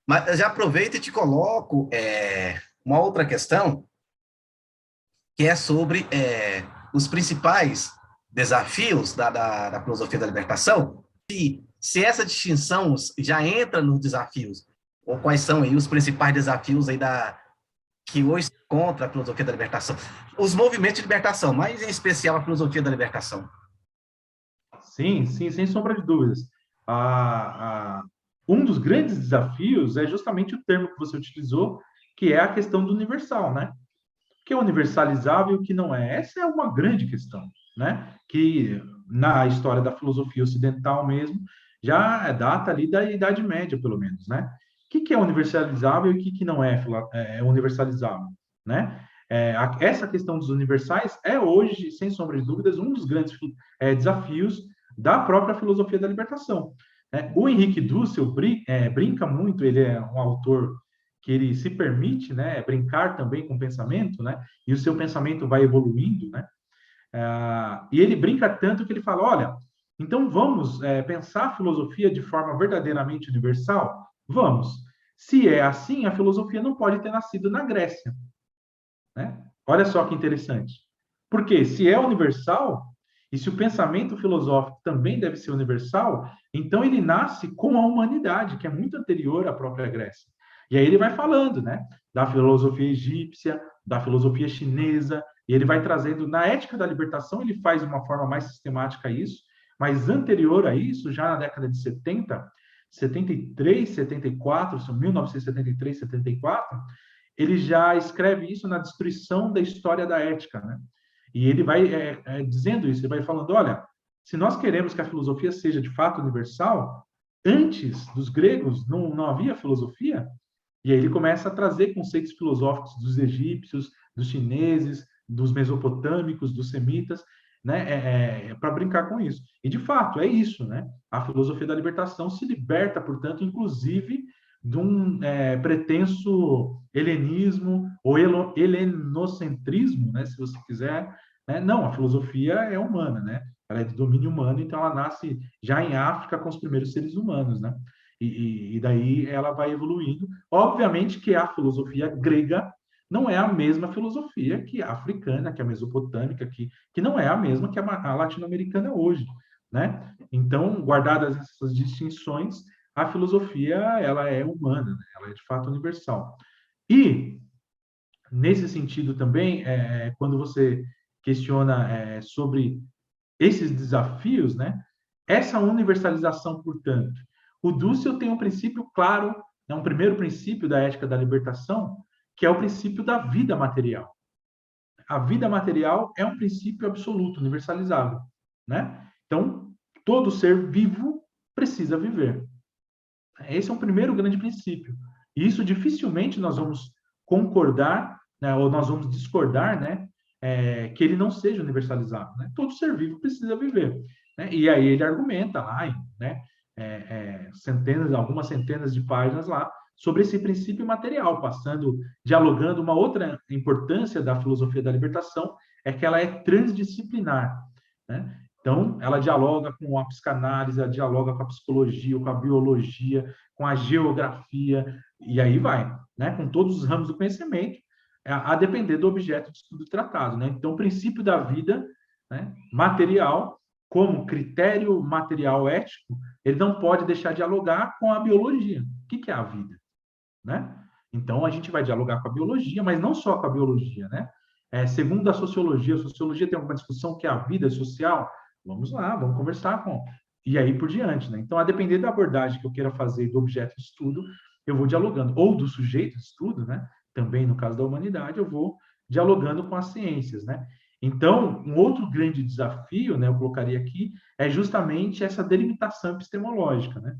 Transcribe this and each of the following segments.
Mas eu já aproveito e te coloco uma outra questão, que é sobre os principais desafios da filosofia da libertação. Se essa distinção já entra nos desafios, ou quais são aí os principais desafios aí que hoje se encontra a filosofia da libertação, os movimentos de libertação, mas em especial a filosofia da libertação. Sim, sim, sem sombra de dúvidas. A, a- um dos grandes desafios é justamente o termo que você utilizou, que é a questão do universal, né? O que é universalizável e o que não é? Essa é uma grande questão, né? Que na história da filosofia ocidental mesmo, já data ali da Idade Média, pelo menos, né? O que é universalizável e o que não é, universalizável, né? Essa questão dos universais é hoje, sem sombra de dúvidas, um dos grandes desafios da própria filosofia da libertação, né? O Henrique Dussel brinca muito, ele é um autor que ele se permite, né, brincar também com o pensamento, né, e o seu pensamento vai evoluindo, né, e ele brinca tanto que ele fala, olha, então vamos pensar a filosofia de forma verdadeiramente universal? Vamos. Se é assim, a filosofia não pode ter nascido na Grécia, né? Olha só que interessante. Porque se é universal, e se o pensamento filosófico também deve ser universal, então ele nasce com a humanidade, que é muito anterior à própria Grécia. E aí ele vai falando, né, da filosofia egípcia, da filosofia chinesa, e ele vai trazendo, na Ética da Libertação, ele faz de uma forma mais sistemática isso, mas anterior a isso, já na década de 70, 73, 74, 1973, 74, ele já escreve isso na Destruição da História da Ética, né? E ele vai dizendo isso, ele vai falando, olha, se nós queremos que a filosofia seja de fato universal, antes dos gregos não havia filosofia, e aí ele começa a trazer conceitos filosóficos dos egípcios, dos chineses, dos mesopotâmicos, dos semitas, né, para brincar com isso. E de fato é isso, né? A filosofia da libertação se liberta, portanto, inclusive de um pretenso helenismo ou helenocentrismo, né, se você quiser. Né? Não, a filosofia é humana, né? Ela é de domínio humano, então ela nasce já em África com os primeiros seres humanos, né? E daí ela vai evoluindo. Obviamente que a filosofia grega não é a mesma filosofia que a africana, que a mesopotâmica, que não é a mesma que a latino-americana hoje, né? Então, guardadas essas distinções, a filosofia ela é humana, né? Ela é de fato universal. E nesse sentido também, quando você questiona sobre esses desafios, né? Essa universalização, portanto, o Dussel tem um princípio claro, né, um primeiro princípio da ética da libertação, que é o princípio da vida material. A vida material é um princípio absoluto, universalizável, né? Então, todo ser vivo precisa viver. Esse é um primeiro grande princípio. E isso dificilmente nós vamos concordar, né, ou nós vamos discordar, né, que ele não seja universalizado. Né? Todo ser vivo precisa viver. Né? E aí ele argumenta lá, né, algumas centenas de páginas lá, sobre esse princípio material, dialogando uma outra importância da filosofia da libertação, é que ela é transdisciplinar. Né? Então, ela dialoga com a psicanálise, ela dialoga com a psicologia, com a biologia, com a geografia, e aí vai, né? Com todos os ramos do conhecimento, a depender do objeto de estudo tratado. Né? Então, o princípio da vida, né, material, como critério material ético, ele não pode deixar de dialogar com a biologia. O que é a vida? Né? Então, a gente vai dialogar com a biologia, mas não só com a biologia. Né? Segundo a sociologia tem alguma discussão que é a vida social. Vamos lá, vamos conversar com. E aí por diante, né? Então, a depender da abordagem que eu queira fazer do objeto de estudo, eu vou dialogando. Ou do sujeito de estudo, né? Também no caso da humanidade, eu vou dialogando com as ciências, né? Então, um outro grande desafio, né, eu colocaria aqui, é justamente essa delimitação epistemológica, né?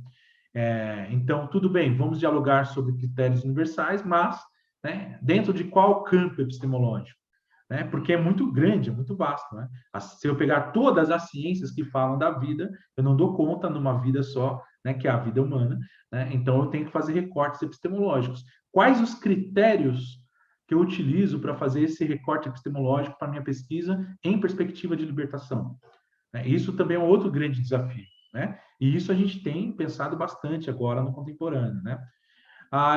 Então, tudo bem, vamos dialogar sobre critérios universais, mas né, dentro de qual campo epistemológico? Né? Porque é muito grande, é muito vasto. Né? Se eu pegar todas as ciências que falam da vida, eu não dou conta numa vida só, né, que é a vida humana. Né? Então, eu tenho que fazer recortes epistemológicos. Quais os critérios que eu utilizo para fazer esse recorte epistemológico para minha pesquisa em perspectiva de libertação? Né? Isso também é um outro grande desafio. Né? E isso a gente tem pensado bastante agora no contemporâneo. Né?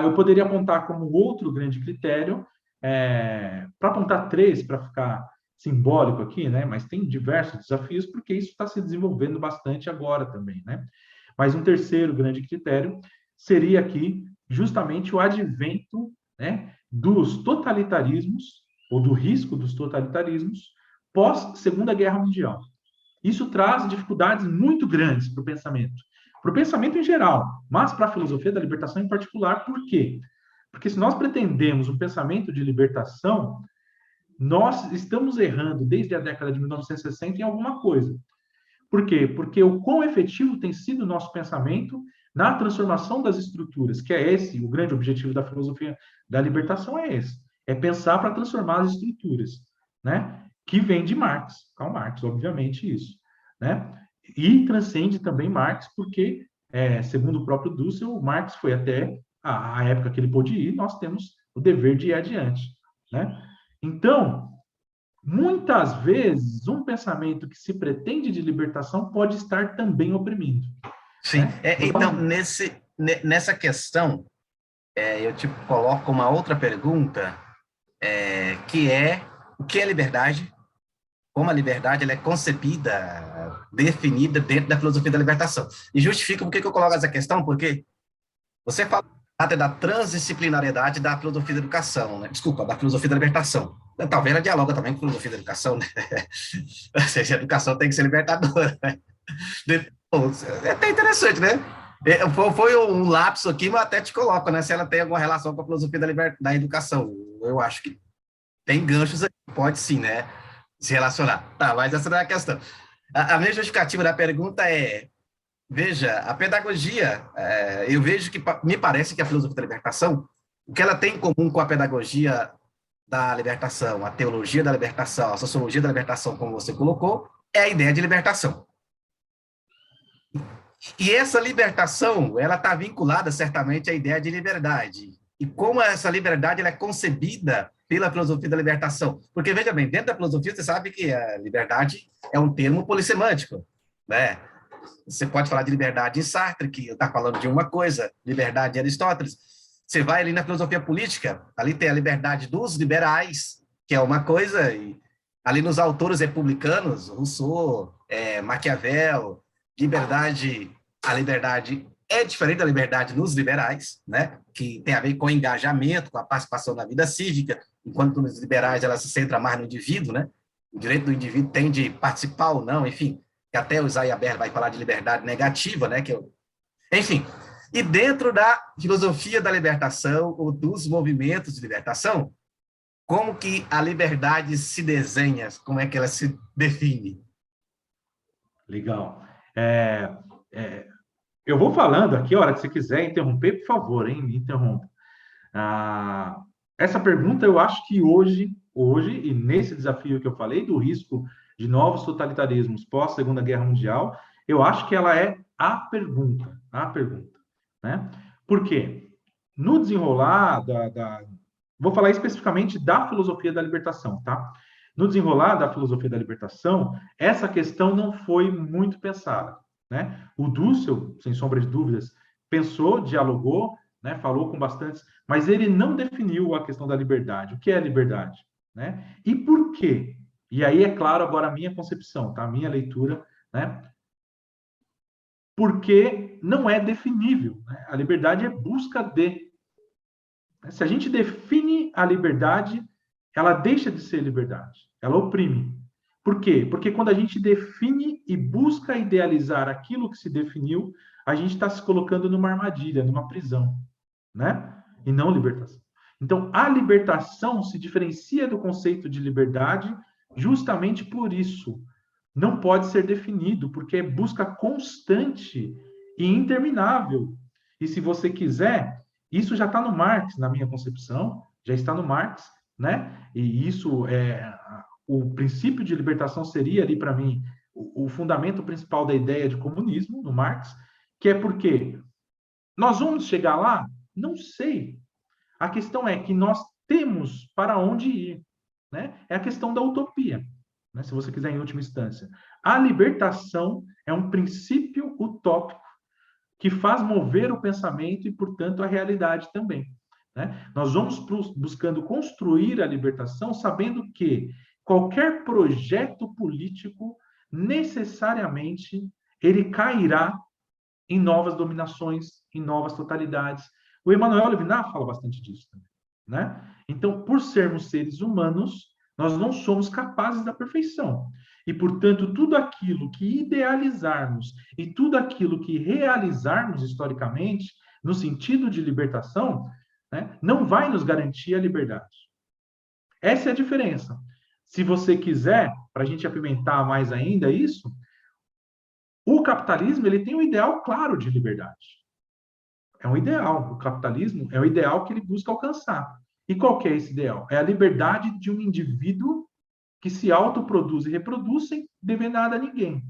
Eu poderia apontar como outro grande critério, para apontar três, para ficar simbólico aqui, né? Mas tem diversos desafios, porque isso está se desenvolvendo bastante agora também, né? Mas um terceiro grande critério seria aqui justamente o advento, né, dos totalitarismos, ou do risco dos totalitarismos, pós Segunda Guerra Mundial. Isso traz dificuldades muito grandes para o pensamento em geral, mas para a filosofia da libertação em particular. Por quê? Porque se nós pretendemos um pensamento de libertação, nós estamos errando desde a década de 1960 em alguma coisa. Por quê? Porque o quão efetivo tem sido o nosso pensamento na transformação das estruturas, que é esse, o grande objetivo da filosofia da libertação é esse, é pensar para transformar as estruturas, né? Que vem de Marx, Karl Marx, obviamente isso, né? E transcende também Marx, porque, segundo o próprio Dussel, Marx foi até a época que ele pôde ir, nós temos o dever de ir adiante, né? Então, muitas vezes, um pensamento que se pretende de libertação pode estar também oprimindo. Sim. Né? Então, nessa questão, eu te coloco uma outra pergunta, que é o que é liberdade? Como a liberdade ela é concebida, definida dentro da filosofia da libertação. E justifica por que eu coloco essa questão, porque você fala até da transdisciplinariedade da filosofia da educação, né? Desculpa, da filosofia da libertação. Talvez ela dialoga também com a filosofia da educação, né? Ou seja, a educação tem que ser libertadora. Né? É até interessante, né? Foi um lapso aqui, mas até te coloco, né? Se ela tem alguma relação com a filosofia da educação. Eu acho que tem ganchos aqui, pode sim, né? Se relacionar. Tá, mas essa não é a questão. A minha justificativa da pergunta é, veja, a pedagogia, eu vejo que, me parece que a filosofia da libertação, o que ela tem em comum com a pedagogia da libertação, a teologia da libertação, a sociologia da libertação, como você colocou, é a ideia de libertação. E essa libertação, ela está vinculada certamente à ideia de liberdade. E como essa liberdade ela é concebida pela filosofia da libertação. Porque, veja bem, dentro da filosofia, você sabe que a liberdade é um termo polissemântico, né? Você pode falar de liberdade em Sartre, que está falando de uma coisa, liberdade em Aristóteles. Você vai ali na filosofia política, ali tem a liberdade dos liberais, que é uma coisa, e ali nos autores republicanos, Rousseau, Maquiavel, liberdade, a liberdade é diferente da liberdade nos liberais, né? Que tem a ver com engajamento, com a participação na vida cívica, enquanto nos liberais ela se centra mais no indivíduo, né? O direito do indivíduo tem de participar ou não, enfim, que até o Isaiah Berlin vai falar de liberdade negativa, né? Enfim, e dentro da filosofia da libertação ou dos movimentos de libertação, como que a liberdade se desenha, como é que ela se define? Legal. Eu vou falando aqui, a hora que você quiser interromper, por favor, hein? Me interrompa. Essa pergunta, eu acho que hoje, e nesse desafio que eu falei, do risco de novos totalitarismos pós-Segunda Guerra Mundial, eu acho que ela é a pergunta, né? Por quê? No desenrolar vou falar especificamente da filosofia da libertação, tá? No desenrolar da filosofia da libertação, essa questão não foi muito pensada, né? O Dussel, sem sombra de dúvidas, pensou, dialogou, né? Falou com bastantes, mas ele não definiu a questão da liberdade. O que é liberdade, né? E por quê? E aí, é claro, agora a minha concepção, tá? A minha leitura, né? Porque não é definível, né? A liberdade é busca de. Se a gente define a liberdade, ela deixa de ser liberdade, ela oprime. Por quê? Porque quando a gente define e busca idealizar aquilo que se definiu, a gente está se colocando numa armadilha, numa prisão, né? E não libertação. Então, a libertação se diferencia do conceito de liberdade justamente por isso. Não pode ser definido, porque é busca constante e interminável. E se você quiser, isso já está no Marx, na minha concepção, já está no Marx, né? E isso o princípio de libertação seria ali para mim o fundamento principal da ideia de comunismo no Marx, que é porque nós vamos chegar lá? Não sei. A questão é que nós temos para onde ir, né? É a questão da utopia, né? Se você quiser em última instância. A libertação é um princípio utópico que faz mover o pensamento e, portanto, a realidade também. Né? Nós vamos buscando construir a libertação sabendo que qualquer projeto político, necessariamente, ele cairá em novas dominações, em novas totalidades. O Emmanuel Levinas fala bastante disso também, né? Então, por sermos seres humanos, nós não somos capazes da perfeição. E, portanto, tudo aquilo que idealizarmos e tudo aquilo que realizarmos historicamente, no sentido de libertação, né, não vai nos garantir a liberdade. Essa é a diferença. Se você quiser, para a gente apimentar mais ainda isso, o capitalismo ele tem um ideal claro de liberdade. É um ideal. O capitalismo é o ideal que ele busca alcançar. E qual que é esse ideal? É a liberdade de um indivíduo que se autoproduz e reproduz sem dever nada a ninguém.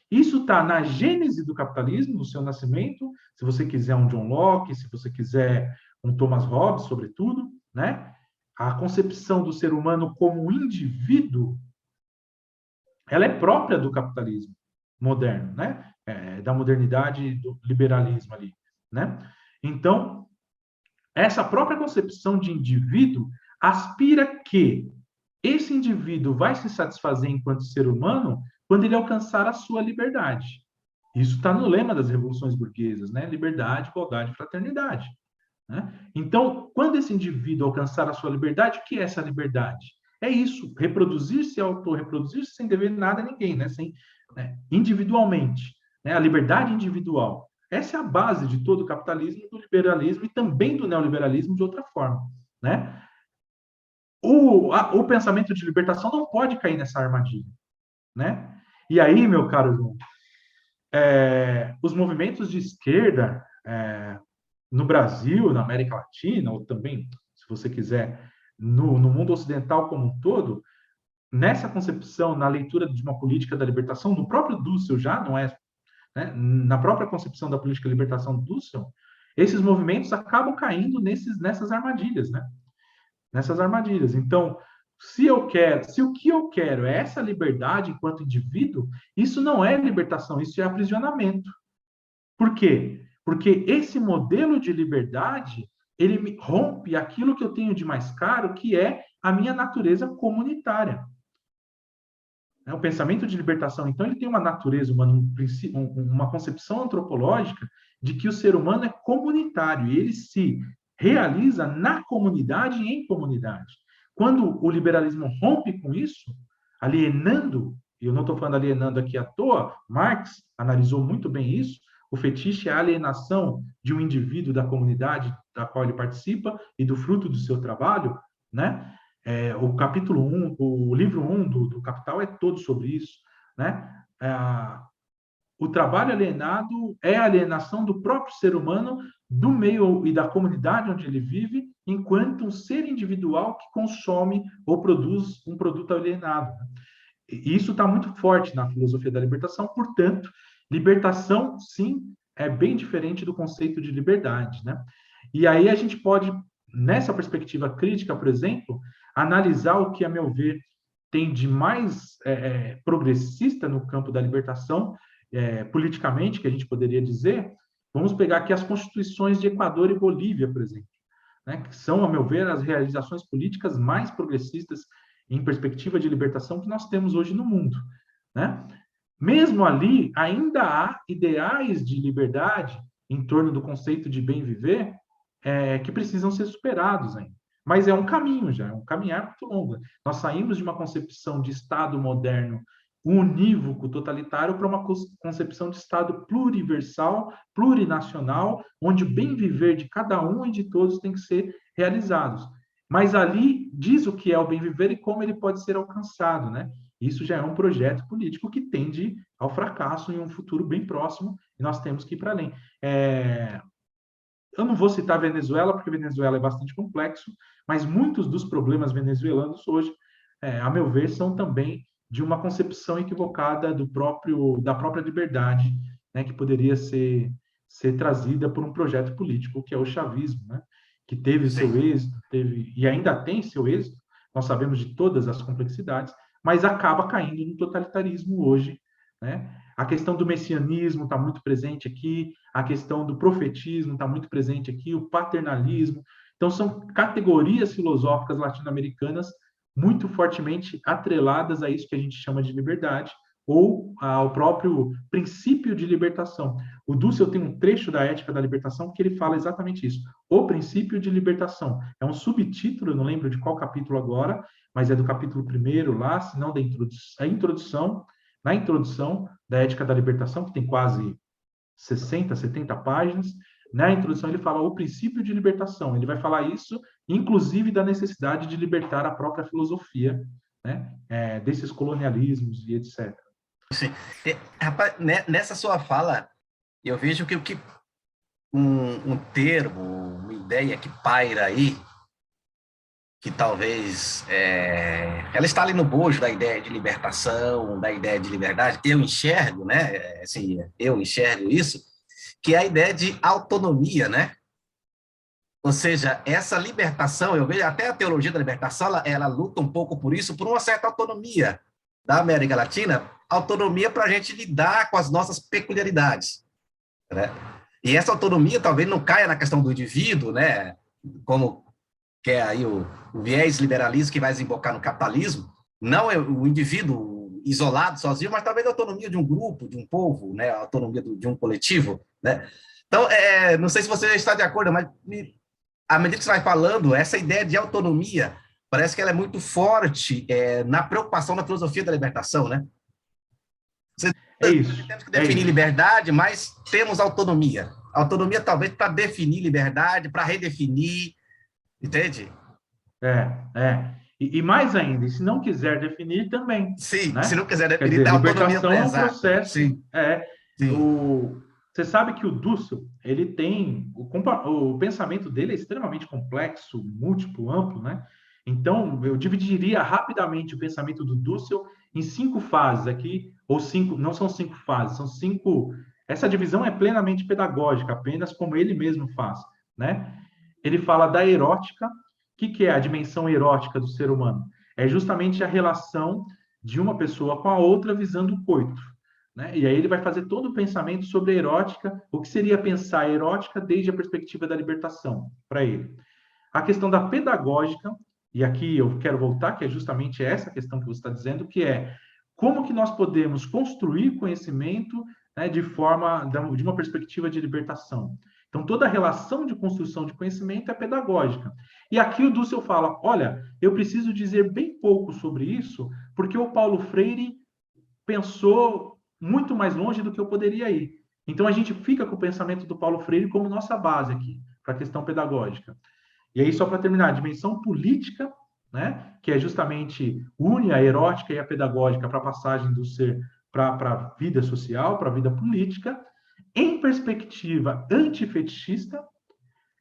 Isso está na gênese do capitalismo, no seu nascimento. Se você quiser um John Locke, se você quiser um Thomas Hobbes, sobretudo, né? A concepção do ser humano como indivíduo, ela é própria do capitalismo moderno, né? Da modernidade, do liberalismo ali, né? Então, essa própria concepção de indivíduo aspira que esse indivíduo vai se satisfazer enquanto ser humano quando ele alcançar a sua liberdade. Isso está no lema das revoluções burguesas, né? Liberdade, igualdade, fraternidade. Né? Então, quando esse indivíduo alcançar a sua liberdade, o que é essa liberdade? É isso, reproduzir-se, autorreproduzir-se sem dever nada a ninguém, né? Individualmente, né? A liberdade individual. Essa é a base de todo o capitalismo, do liberalismo e também do neoliberalismo de outra forma, né? O pensamento de libertação não pode cair nessa armadilha, né? E aí, meu caro João, os movimentos de esquerda no Brasil, na América Latina, ou também, se você quiser, no mundo ocidental como um todo, nessa concepção, na leitura de uma política da libertação, do próprio Dussel já, não é? Né? Na própria concepção da política de libertação do Dussel, esses movimentos acabam caindo nessas armadilhas, né? Nessas armadilhas. Então, se o que eu quero é essa liberdade enquanto indivíduo, isso não é libertação, isso é aprisionamento. Por quê? Porque esse modelo de liberdade, ele rompe aquilo que eu tenho de mais caro, que é a minha natureza comunitária. O pensamento de libertação, então, ele tem uma natureza humana, uma concepção antropológica de que o ser humano é comunitário e ele se realiza na comunidade e em comunidade. Quando o liberalismo rompe com isso, alienando, e eu não estou falando alienando aqui à toa, Marx analisou muito bem isso, o fetiche é a alienação de um indivíduo da comunidade da qual ele participa e do fruto do seu trabalho, né? O capítulo 1, o livro 1 do Capital é todo sobre isso, né? O trabalho alienado é a alienação do próprio ser humano, do meio e da comunidade onde ele vive, enquanto um ser individual que consome ou produz um produto alienado. E isso está muito forte na filosofia da libertação, portanto, libertação, sim, é bem diferente do conceito de liberdade, né? E aí a gente pode, nessa perspectiva crítica, por exemplo, analisar o que, a meu ver, tem de mais progressista no campo da libertação, politicamente, que a gente poderia dizer. Vamos pegar aqui as constituições de Equador e Bolívia, por exemplo, né, que são, a meu ver, as realizações políticas mais progressistas em perspectiva de libertação que nós temos hoje no mundo, né? Mesmo ali, ainda há ideais de liberdade em torno do conceito de bem viver que precisam ser superados ainda. Mas é um caminho já, é um caminhar muito longo. Nós saímos de uma concepção de Estado moderno unívoco, totalitário, para uma concepção de Estado pluriversal, plurinacional, onde o bem viver de cada um e de todos tem que ser realizados. Mas ali diz o que é o bem viver e como ele pode ser alcançado, né? Isso já é um projeto político que tende ao fracasso em um futuro bem próximo, e nós temos que ir para além. Eu não vou citar Venezuela, porque Venezuela é bastante complexo, mas muitos dos problemas venezuelanos hoje, a meu ver, são também de uma concepção equivocada da própria liberdade, né, que poderia ser trazida por um projeto político, que é o chavismo, né, que teve seu êxito, e ainda tem seu êxito, nós sabemos de todas as complexidades, mas acaba caindo no totalitarismo hoje, né? A questão do messianismo está muito presente aqui, a questão do profetismo está muito presente aqui, o paternalismo. Então, são categorias filosóficas latino-americanas muito fortemente atreladas a isso que a gente chama de liberdade, ou ao próprio princípio de libertação. O Dussel tem um trecho da Ética da Libertação que ele fala exatamente isso. O princípio de libertação. É um subtítulo, eu não lembro de qual capítulo agora, mas é do capítulo 1º lá, se não da introdução, na introdução da Ética da Libertação, que tem quase 60, 70 páginas. Na introdução ele fala o princípio de libertação. Ele vai falar isso, inclusive da necessidade de libertar a própria filosofia, né? Desses colonialismos e etc. Sim. Rapaz, nessa sua fala, eu vejo que um termo, uma ideia que paira aí, que talvez ela está ali no bojo da ideia de libertação, da ideia de liberdade, eu enxergo, né? Assim, eu enxergo isso, que é a ideia de autonomia, né? Ou seja, essa libertação, eu vejo até a teologia da libertação, ela luta um pouco por isso, por uma certa autonomia da América Latina, autonomia para a gente lidar com as nossas peculiaridades, né? E essa autonomia talvez não caia na questão do indivíduo, né? Como que é aí o viés liberalismo que vai desembocar no capitalismo, não é o indivíduo isolado, sozinho, mas talvez a autonomia de um grupo, de um povo, né? A autonomia de um coletivo, né? Então, não sei se você está de acordo, mas à medida que você vai falando, essa ideia de autonomia parece que ela é muito forte na preocupação da filosofia da libertação, né? É isso. Temos que definir liberdade, mas temos autonomia. Autonomia talvez para definir liberdade, para redefinir, entende? E mais ainda, e se não quiser definir também. Sim, né? se não quiser definir, quer dizer, libertação é um exato. processo. Sim. Você sabe que o Dussel, ele tem o pensamento dele é extremamente complexo, múltiplo, amplo, né? Então, eu dividiria rapidamente o pensamento do Dussel em 5 fases aqui, ou 5, não são 5 fases, são 5. Essa divisão é plenamente pedagógica, apenas como ele mesmo faz, né? Ele fala da erótica. O que é a dimensão erótica do ser humano? É justamente a relação de uma pessoa com a outra visando o coito, né? E aí ele vai fazer todo o pensamento sobre a erótica, o que seria pensar a erótica desde a perspectiva da libertação, para ele. A questão da pedagógica, e aqui eu quero voltar, que é justamente essa questão que você está dizendo, que é como que nós podemos construir conhecimento, né, de uma perspectiva de libertação. Então, toda a relação de construção de conhecimento é pedagógica. E aqui o Dussel fala, olha, eu preciso dizer bem pouco sobre isso, porque o Paulo Freire pensou muito mais longe do que eu poderia ir. Então, a gente fica com o pensamento do Paulo Freire como nossa base aqui, para a questão pedagógica. E aí, só para terminar, a dimensão política, né, que é justamente une a erótica e a pedagógica para a passagem do ser para a vida social, para a vida política, em perspectiva antifetichista,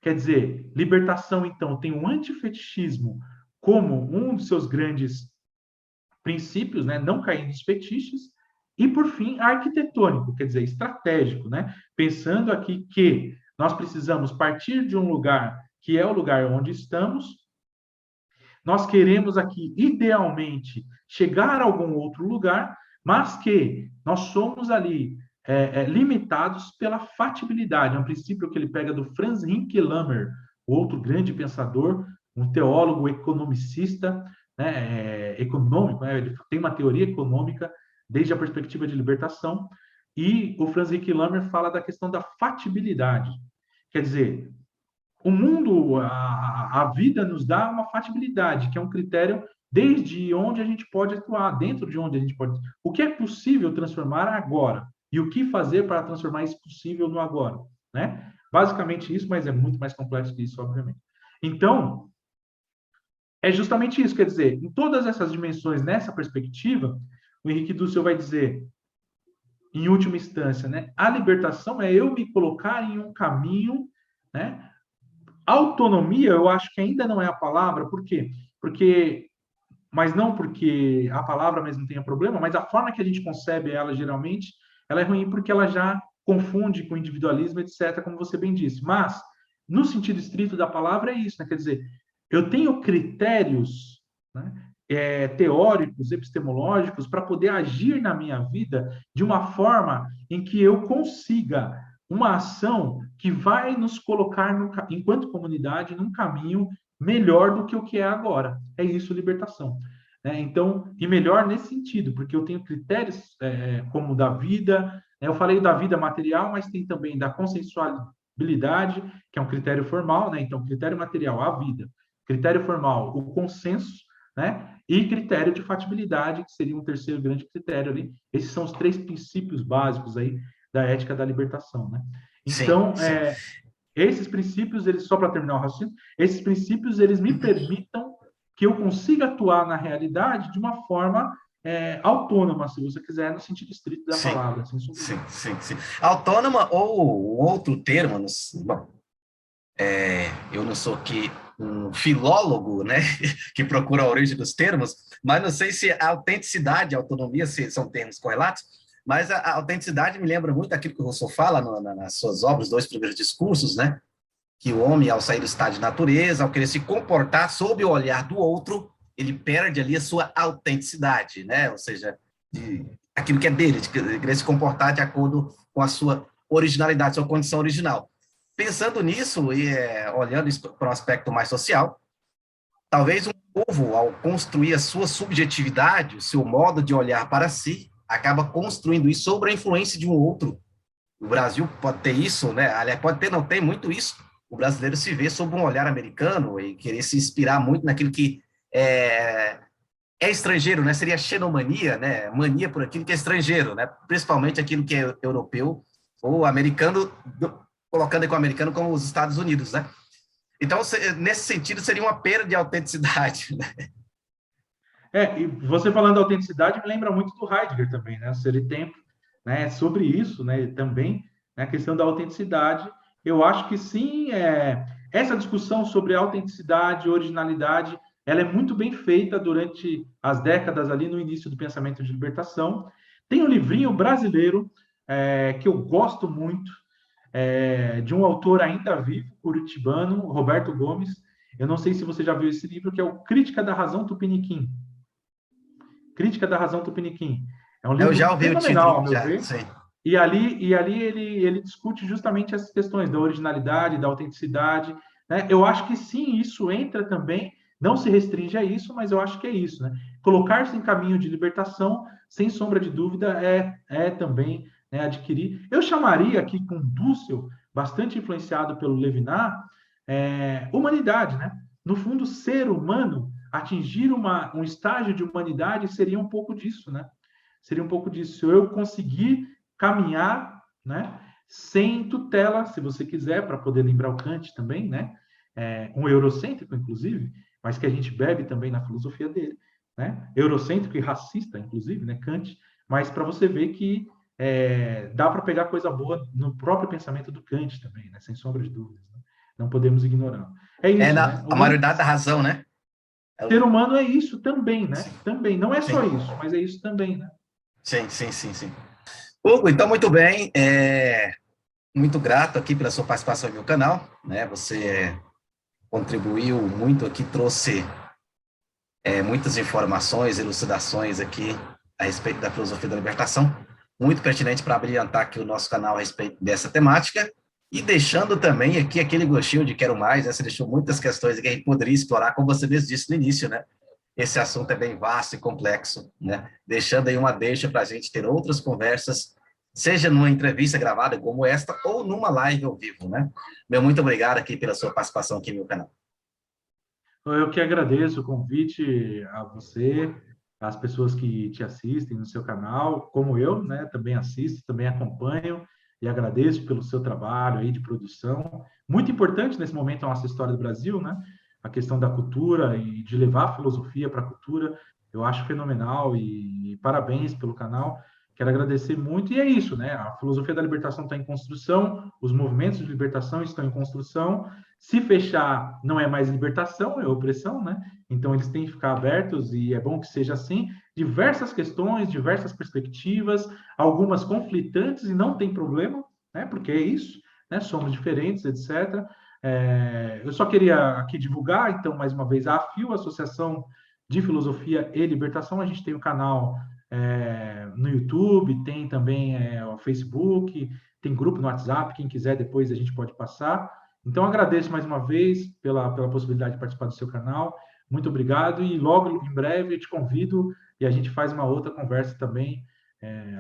quer dizer, libertação, então, tem um antifetichismo como um dos seus grandes princípios, né, não cair nos fetiches, e, por fim, arquitetônico, quer dizer, estratégico, né, pensando aqui que nós precisamos partir de um lugar que é o lugar onde estamos, nós queremos aqui, idealmente, chegar a algum outro lugar, mas que nós somos ali limitados pela fatibilidade. É um princípio que ele pega do Franz Rinkelhammer, outro grande pensador, um teólogo economicista, né, econômico, né, ele tem uma teoria econômica desde a perspectiva de libertação, e o Franz Rinkelhammer fala da questão da fatibilidade. Quer dizer, o mundo, a vida nos dá uma fatibilidade, que é um critério desde onde a gente pode atuar, dentro de onde a gente pode. O que é possível transformar agora? E o que fazer para transformar isso possível no agora? Né? Basicamente isso, mas é muito mais complexo que isso, obviamente. Então, é justamente isso, quer dizer, em todas essas dimensões, nessa perspectiva, o Henrique Dussel vai dizer, em última instância, né, a libertação é eu me colocar em um caminho, né? Autonomia, eu acho que ainda não é a palavra, por quê? Mas não porque a palavra mesmo tenha problema, mas a forma que a gente concebe ela, geralmente, ela é ruim porque ela já confunde com individualismo, etc., como você bem disse. Mas, no sentido estrito da palavra, é isso, né? Quer dizer, eu tenho critérios, né, teóricos, epistemológicos, para poder agir na minha vida de uma forma em que eu consiga uma ação que vai nos colocar, enquanto comunidade, num caminho melhor do que o que é agora. É isso, libertação. Então, e melhor nesse sentido, porque eu tenho critérios como da vida, eu falei da vida material, mas tem também da consensualidade, que é um critério formal, né? Então, critério material, a vida. Critério formal, o consenso, né? E critério de fatibilidade, que seria um terceiro grande critério ali. Esses são os 3 princípios básicos aí da ética da libertação, né? Então, sim. esses princípios, eles, só para terminar o raciocínio, esses princípios, eles me permitam que eu consiga atuar na realidade de uma forma autônoma, se você quiser, no sentido estrito da palavra. Sim. Autônoma ou outro termo, bom, eu não sou aqui um filólogo, né, que procura a origem dos termos, mas não sei se a autenticidade e a autonomia são termos correlatos, mas a autenticidade me lembra muito aquilo que o Rousseau fala nas suas obras, 2 primeiros discursos, né, que o homem, ao sair do estado de natureza, ao querer se comportar sob o olhar do outro, ele perde ali a sua autenticidade, né, ou seja, aquilo que é dele, de querer se comportar de acordo com a sua originalidade, sua condição original. Pensando nisso e olhando isso para um aspecto mais social, talvez um povo, ao construir a sua subjetividade, o seu modo de olhar para si, acaba construindo isso sobre a influência de um outro. O Brasil pode ter isso, né? Aliás, pode ter, não tem muito isso. O brasileiro se vê sob um olhar americano e querer se inspirar muito naquilo que é estrangeiro, né? Seria xenomania, né? Mania por aquilo que é estrangeiro, né? Principalmente aquilo que é europeu ou americano, colocando com o americano como os Estados Unidos, né? Então, nesse sentido, seria uma perda de autenticidade, né? E você falando da autenticidade me lembra muito do Heidegger também, né? O Ser e Tempo, né? Sobre isso, né? Também, né? A questão da autenticidade. Eu acho que sim, essa discussão sobre autenticidade, originalidade, ela é muito bem feita durante as décadas ali no início do pensamento de libertação. Tem um livrinho brasileiro que eu gosto muito, de um autor ainda vivo, curitibano, Roberto Gomes. Eu não sei se você já viu esse livro, que é o Crítica da Razão Tupiniquim. Crítica da Razão Tupiniquim. É um livro Eu já ouvi fenomenal, o título, ao meu ver. Sim. E ali ele discute justamente essas questões da originalidade, da autenticidade, né? Eu acho que sim, isso entra também, não se restringe a isso, mas eu acho que é isso, né? Colocar-se em caminho de libertação, sem sombra de dúvida, é também, né, adquirir. Eu chamaria aqui com Dussel, bastante influenciado pelo Levinas, humanidade, né? No fundo, ser humano, atingir um estágio de humanidade seria um pouco disso, né? Seria um pouco disso. Se eu conseguir caminhar, né, sem tutela, se você quiser, para poder lembrar o Kant também, né? Um eurocêntrico, inclusive, mas que a gente bebe também na filosofia dele, né? Eurocêntrico e racista, inclusive, né? Kant, mas para você ver que dá para pegar coisa boa no próprio pensamento do Kant também, né? Sem sombra de dúvidas. Né? Não podemos ignorar. É isso, né? A maioridade da razão, né? Ser humano é isso também, né? Sim. Também. Não é Sim. só isso, mas é isso também, né? Sim. Hugo, então, muito bem. Muito grato aqui pela sua participação no meu canal, né? Você contribuiu muito aqui, trouxe muitas informações, elucidações aqui a respeito da filosofia da libertação, muito pertinente para brilhantar aqui o nosso canal a respeito dessa temática, e deixando também aqui aquele gostinho de quero mais, né? Você deixou muitas questões que a gente poderia explorar, como você mesmo disse no início, né? Esse assunto é bem vasto e complexo, né? Deixando aí uma deixa para a gente ter outras conversas, seja numa entrevista gravada como esta, ou numa live ao vivo, né? Muito obrigado aqui pela sua participação aqui no meu canal. Eu que agradeço o convite a você, às pessoas que te assistem no seu canal, como eu, né? Também assisto, também acompanho, e agradeço pelo seu trabalho aí de produção. Muito importante nesse momento a nossa história do Brasil, né? A questão da cultura e de levar a filosofia para a cultura, eu acho fenomenal e parabéns pelo canal. Quero agradecer muito, e é isso, né? A filosofia da libertação está em construção, os movimentos de libertação estão em construção. Se fechar, não é mais libertação, é opressão, né? Então, eles têm que ficar abertos, e é bom que seja assim. Diversas questões, diversas perspectivas, algumas conflitantes, e não tem problema, né? Porque é isso, né? Somos diferentes, etc. Eu só queria aqui divulgar, então, mais uma vez, a AFIO, Associação de filosofia e libertação. A gente tem o canal no YouTube, tem também o Facebook, tem grupo no WhatsApp, quem quiser depois a gente pode passar. Então, agradeço mais uma vez pela possibilidade de participar do seu canal. Muito obrigado e logo em breve eu te convido e a gente faz uma outra conversa também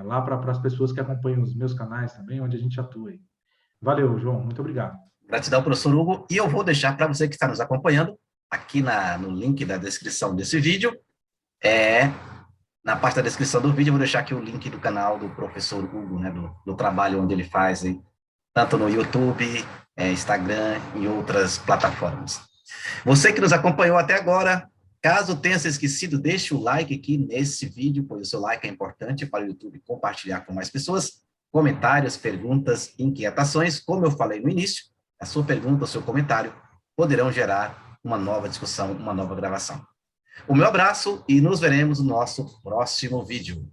lá para as pessoas que acompanham os meus canais também, onde a gente atua aí. Valeu, João. Muito obrigado. Gratidão, professor Hugo. E eu vou deixar para você que está nos acompanhando, aqui no link da descrição desse vídeo, na parte da descrição do vídeo, eu vou deixar aqui o link do canal do professor Hugo, né, do trabalho onde ele faz, tanto no YouTube, Instagram e outras plataformas. Você que nos acompanhou até agora, caso tenha se esquecido, deixe o like aqui nesse vídeo, pois o seu like é importante para o YouTube compartilhar com mais pessoas. Comentários, perguntas, inquietações, como eu falei no início, a sua pergunta, o seu comentário poderão gerar uma nova discussão, uma nova gravação. O meu abraço e nos veremos no nosso próximo vídeo.